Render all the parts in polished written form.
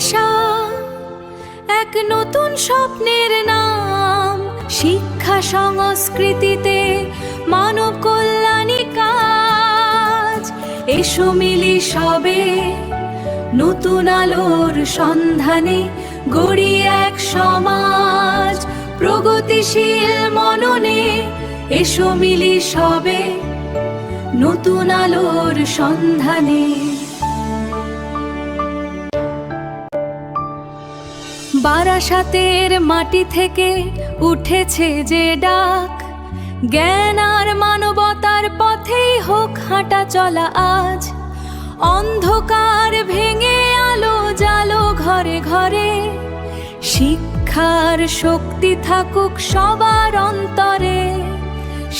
নেশা, এক নতুন স্বপ্নের নাম। শিক্ষা সংস্কৃতিতে মানব কল্যাণী কাজ। এসো মিলি সবে নতুন আলোর সন্ধানে, গড়ি এক সমাজ প্রগতিশীল মননে। এসো মিলি সবে নতুন আলোর সন্ধানে। বারাসাতের মাটি থেকে উঠেছে যে ডাক, জ্ঞান আর মানবতার পথেই হোক হাঁটা চলা আজ। অন্ধকার ভেঙে আলো জালো ঘরে ঘরে, শিক্ষার শক্তি থাকুক সবার অন্তরে।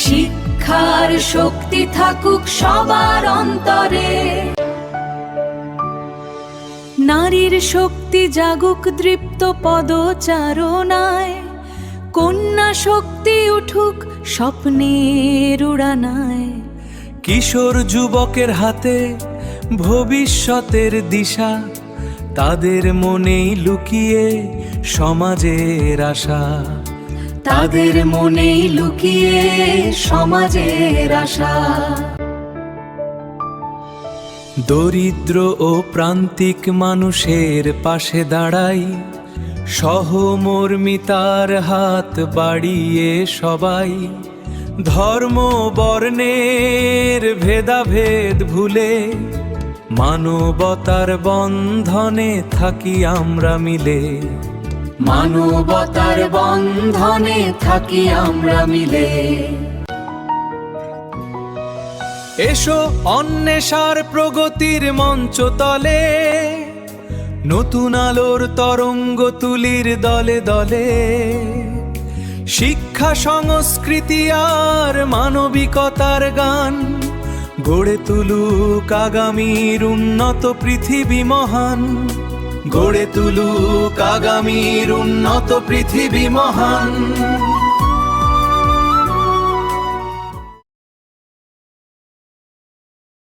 শিক্ষার শক্তি থাকুক সবার অন্তরে। নারীর শক্তি জাগুক দৃপ্ত পদচারণায়, কন্যা শক্তি উঠুক স্বপ্নের উড়ানায়। কিশোর যুবকের হাতে ভবিষ্যতের দিশা, তাদের মনেই লুকিয়ে সমাজের আশা। তাদের মনেই লুকিয়ে সমাজের আশা। দরিদ্র ও প্রান্তিক মানুষের পাশে দাঁড়াই, সহমর্মিতার হাত বাড়িয়ে সবাই। ধর্ম বর্ণের ভেদাভেদ ভুলে, মানবতার বন্ধনে থাকি আমরা মিলে। মানবতার বন্ধনে থাকি আমরা মিলে। এসো অন্বেষার প্রগতির মঞ্চ তলে, নতুন আলোর তরঙ্গ তুলির দলে দলে। শিক্ষা সংস্কৃতি আর মানবিকতার গান, গড়ে তুলুক আগামীর উন্নত পৃথিবী মহান। গড়ে তুলুক আগামীর উন্নত পৃথিবী মহান।